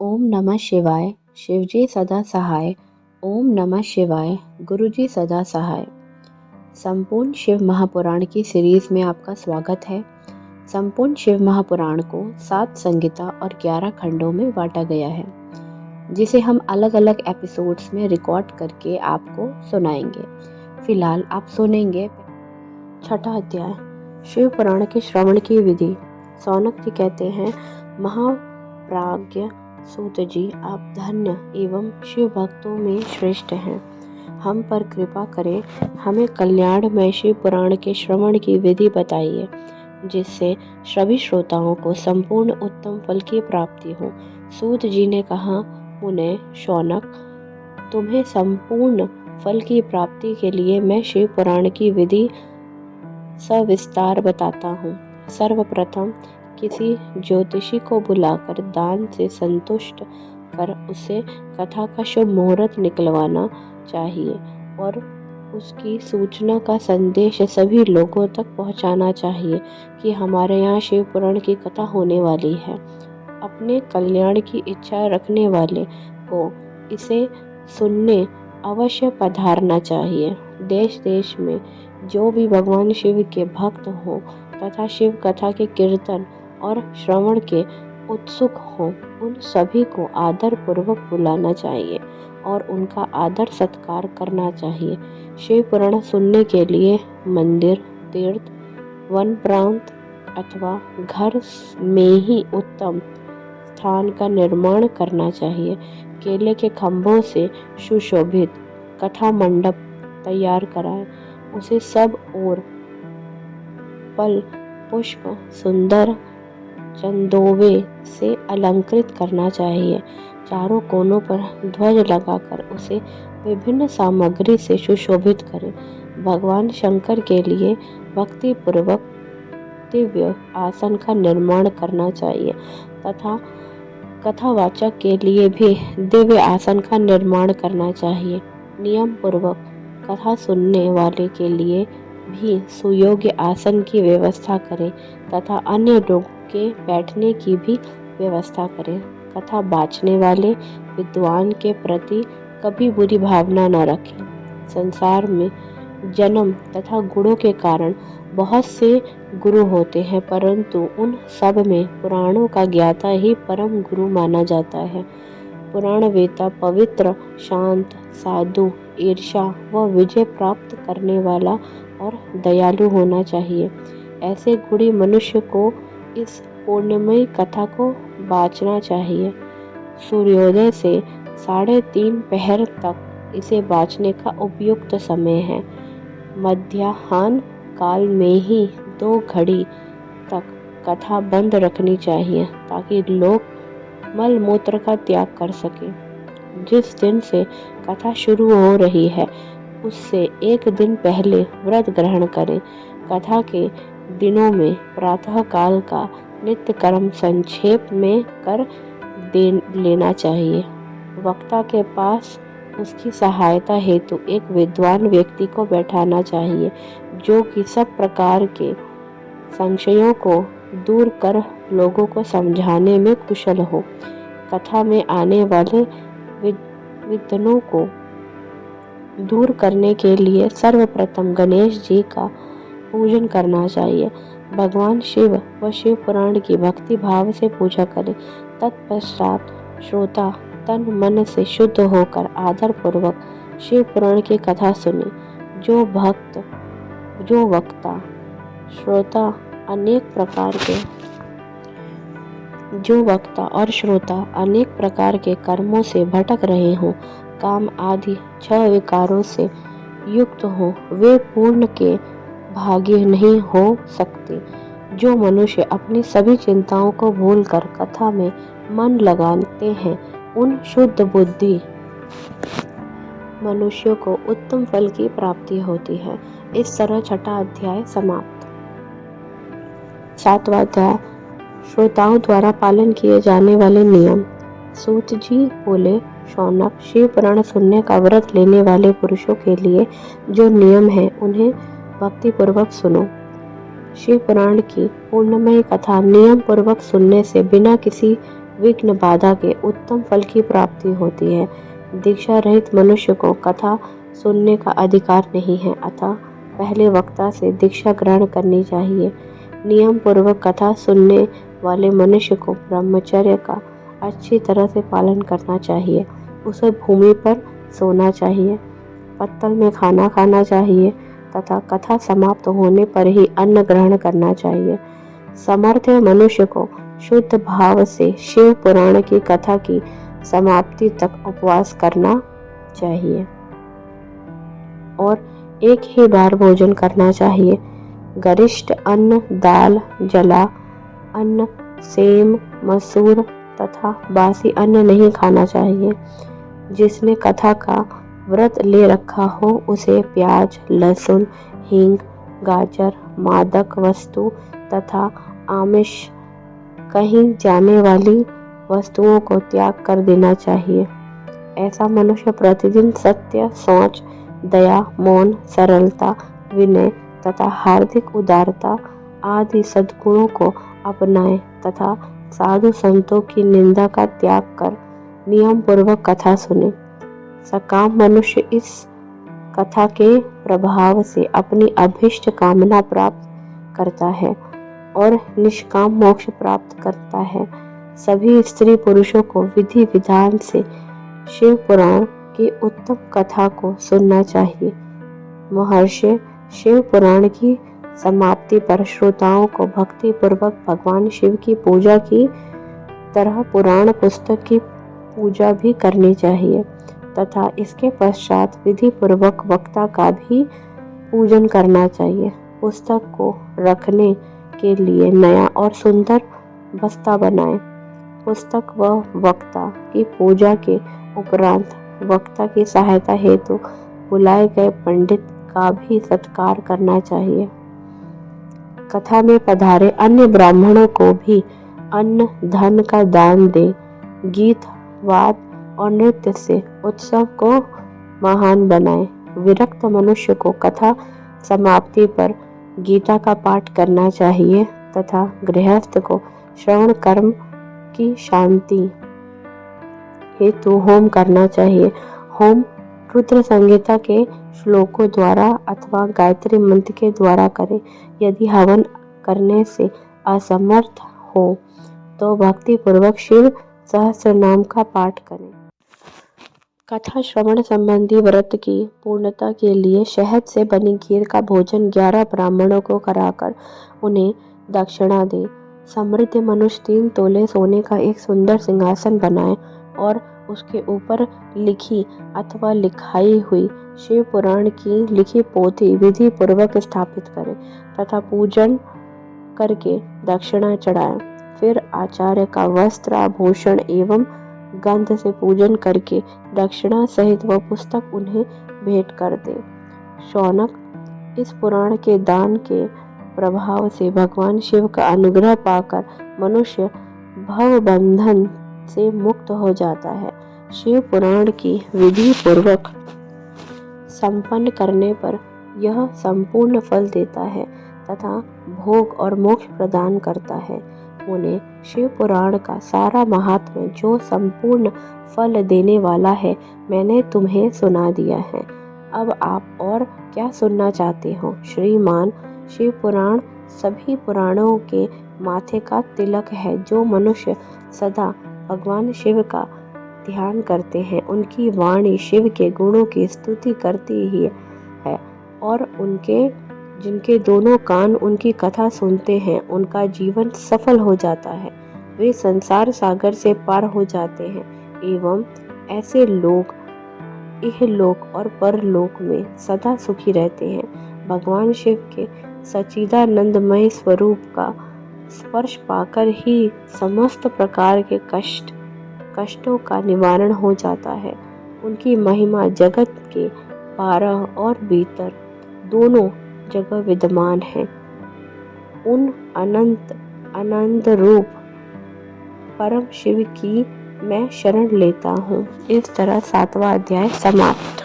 ओम नमः शिवाय। शिवजी सदा सहाय। ओम नमः शिवाय। गुरुजी सदा सहाय। संपूर्ण शिव महापुराण की सीरीज में आपका स्वागत है। संपूर्ण शिव महापुराण को 7 संहिता और 11 खंडों में बांटा गया है, जिसे हम अलग अलग एपिसोड्स में रिकॉर्ड करके आपको सुनाएंगे। फिलहाल आप सुनेंगे छठा अध्याय, शिव पुराण के श्रवण की विधि। सौनक जी कहते हैं, महाप्राज्ञ सूत जी, आप धन्य एवं शिव भक्तों में श्रेष्ठ हैं। हम पर कृपा करें, हमें कल्याणमय शिव पुराण के श्रवण की विधि बताइए, जिससे सभी श्रोताओं को संपूर्ण उत्तम फल की प्राप्ति हो। सूत जी ने कहा, मुने शौनक, तुम्हें संपूर्ण फल की प्राप्ति के लिए मैं शिव पुराण की विधि सविस्तार बताता हूँ। सर्वप्रथम किसी ज्योतिषी को बुलाकर दान से संतुष्ट कर उसे कथा का शुभ मुहूर्त निकलवाना चाहिए और उसकी सूचना का संदेश सभी लोगों तक पहुंचाना चाहिए कि हमारे यहाँ शिव पुराण की कथा होने वाली है। अपने कल्याण की इच्छा रखने वाले को इसे सुनने अवश्य पधारना चाहिए। देश देश में जो भी भगवान शिव के भक्त हों तथा शिव कथा के कीर्तन और श्रवण के उत्सुक हों, उन सभी को आदर पूर्वक बुलाना चाहिए और उनका आदर सत्कार करना चाहिए। शिव पुराण सुनने के लिए मंदिर, तीर्थ, वन प्रांत अथवा घर में ही उत्तम स्थान का निर्माण करना चाहिए। केले के खंभों से सुशोभित कथा मंडप तैयार कराएं। उसे सब ओर फल, पुष्प, सुंदर चंदोवे से अलंकृत करना चाहिए। चारों कोनों पर ध्वज लगाकर उसे विभिन्न सामग्री से सुशोभित करें। भगवान शंकर के लिए भक्ति पूर्वक दिव्य आसन का निर्माण करना चाहिए तथा कथावाचक के लिए भी दिव्य आसन का निर्माण करना चाहिए। नियम पूर्वक कथा सुनने वाले के लिए भी सुयोग्य आसन की व्यवस्था करें तथा अन्य लोगों के बैठने की भी व्यवस्था करें। कथा बाँचने वाले विद्वान के प्रति कभी बुरी भावना न रखें। संसार में जन्म तथा गुणों के कारण बहुत से गुरु होते हैं, परंतु उन सब में पुराणों का ज्ञाता ही परम गुरु माना जाता है। पुराण वेता पवित्र, शांत, साधु, ईर्ष्या व विजय प्राप्त करने वाला और दयालु होना चाहिए। ऐसे गुणी मनुष्य को इस पुण्यमयी कथा को बाँचना चाहिए। सूर्योदय से 3:30 पहर तक इसे बाँचने का उपयुक्त समय है। मध्याह्न काल में ही 2 घड़ी तक कथा बंद रखनी चाहिए ताकि लोग मल मूत्र का त्याग कर सकें। जिस दिन से कथा शुरू हो रही है उससे 1 दिन पहले व्रत ग्रहण करें। कथा के दिनों में प्रातः काल का नित्य कर्म संक्षेप में कर लेना चाहिए। वक्ता के पास उसकी सहायता हेतु एक विद्वान व्यक्ति को बैठाना चाहिए, जो कि सब प्रकार के संशयों को दूर कर लोगों को समझाने में कुशल हो। कथा में आने वाले विघ्नों को दूर करने के लिए सर्वप्रथम गणेश जी का पूजन करना चाहिए। भगवान शिव व शिव पुराण की भक्ति भाव से पूजा करें। तत्पश्चात श्रोता तन मन से शुद्ध होकर आदर पूर्वक शिव पुराण की कथा सुने। जो वक्ता और श्रोता अनेक प्रकार के कर्मों से भटक रहे हों, काम आदि 6 विकारों से युक्त हों, वे पूर्ण के भागी नहीं हो सकते। जो मनुष्य अपनी सभी चिंताओं को भूलकर कथा में मन लगाते हैं, उन शुद्ध बुद्धि मनुष्यों को उत्तम फल की प्राप्ति होती है। इस तरह छठा अध्याय समाप्त। 7वां अध्याय, श्रोताओं द्वारा पालन किए जाने वाले नियम। सूत जी बोले, शौनक, शिव पुराण सुनने का व्रत लेने वाले पुरुषों के लिए जो नियम है उन्हें भक्ति पूर्वक सुनो। शिव पुराण की पूर्णमयी कथा नियम पूर्वक सुनने से बिना किसी विघ्न बाधा के उत्तम फल की प्राप्ति होती है। दीक्षा रहित मनुष्य को कथा सुनने का अधिकार नहीं है, अतः पहले वक्ता से दीक्षा ग्रहण करनी चाहिए। नियम पूर्वक कथा सुनने वाले मनुष्य को ब्रह्मचर्य का अच्छी तरह से पालन करना चाहिए। उसे भूमि पर सोना चाहिए, पत्तल में खाना खाना चाहिए तथा कथा समाप्त होने पर ही अन्न ग्रहण करना चाहिए। समर्थ मनुष्य को शुद्ध भाव से शिव पुराण की कथा की समाप्ति तक उपवास करना चाहिए और एक ही बार भोजन करना चाहिए। गरिष्ठ अन्न, दाल, जला अन्न, सेम, मसूर तथा बासी अन्न नहीं खाना चाहिए। जिसने कथा का व्रत ले रखा हो उसे प्याज, लहसुन, हींग, गाजर, मादक वस्तु तथा आमिष कहीं जाने वाली वस्तुओं को त्याग कर देना चाहिए। ऐसा मनुष्य प्रतिदिन सत्य, सोच, दया, मौन, सरलता, विनय तथा हार्दिक उदारता आदि सद्गुणों को अपनाए तथा साधु संतों की निंदा का त्याग कर नियम पूर्वक कथा सुने। सकाम मनुष्य इस कथा के प्रभाव से अपनी अभीष्ट कामना प्राप्त करता है और निष्काम मोक्ष प्राप्त करता है। सभी स्त्री पुरुषों को विधि विधान से शिव पुराण की उत्तम कथा को सुनना चाहिए। महर्षि शिव पुराण की समाप्ति पर श्रोताओं को भक्ति पूर्वक भगवान शिव की पूजा की तरह पुराण पुस्तक की पूजा भी करनी चाहिए तथा इसके पश्चात विधि पूर्वक वक्ता का भी पूजन करना चाहिए। पुस्तक को रखने के लिए नया और सुंदर बस्ता बनाएं। पुस्तक व वक्ता की पूजा के उपरांत वक्ता की सहायता हेतु बुलाए गए पंडित का भी सत्कार करना चाहिए। कथा में पधारे अन्य ब्राह्मणों को भी अन्न धन का दान दे। गीत, वाद और नृत्य से उत्सव को महान बनाए। विरक्त मनुष्य को कथा समाप्ति पर गीता का पाठ करना चाहिए तथा गृहस्थ को श्रवण कर्म की शांति हेतु होम करना चाहिए। होम रुद्र संहिता के श्लोकों द्वारा अथवा गायत्री मंत्र के द्वारा करें। यदि हवन करने से असमर्थ हो तो भक्ति पूर्वक शिव सहस्त्र नाम का पाठ करें। कथा श्रवण संबंधी व्रत की पूर्णता के लिए शहद से बनी खीर का भोजन 11 ब्राह्मणों को कराकर उन्हें दक्षिणा दे। समृद्ध मनुष्य 3 तोले सोने का एक सुंदर सिंहासन बनाए और उसके ऊपर लिखी अथवा लिखाई हुई शिव पुराण की लिखी पोथी विधि पूर्वक स्थापित करे तथा पूजन करके दक्षिणा चढ़ाए। फिर आचार्य का वस्त्र, आभूषण एवं गंध से पूजन करके दक्षिणा सहित वह पुस्तक उन्हें भेंट कर दे। शौनक, इस पुराण के दान के प्रभाव से भगवान शिव का अनुग्रह पाकर मनुष्य भव बंधन से मुक्त हो जाता है। शिव पुराण की विधि पूर्वक संपन्न करने पर यह संपूर्ण फल देता है तथा भोग और मोक्ष प्रदान करता है। मुने, शिव पुराण का सारा महात्म्य जो संपूर्ण फल देने वाला है मैंने तुम्हें सुना दिया है। अब आप और क्या सुनना चाहते हो? श्रीमान, शिव पुराण सभी पुराणों के माथे का तिलक है। जो मनुष्य सदा भगवान शिव का ध्यान करते हैं उनकी वाणी शिव के गुणों की स्तुति करती ही है और जिनके दोनों कान उनकी कथा सुनते हैं उनका जीवन सफल हो जाता है। वे संसार सागर से पार हो जाते हैं एवं ऐसे लोग इहलोक और परलोक में सदा सुखी रहते हैं। भगवान शिव के सच्चिदानंदमय स्वरूप का स्पर्श पाकर ही समस्त प्रकार के कष्टों का निवारण हो जाता है। उनकी महिमा जगत के बाहर और भीतर दोनों जगह विद्यमान है। उन अनंत आनंद रूप परम शिव की मैं शरण लेता हूँ। इस तरह 7वां अध्याय समाप्त।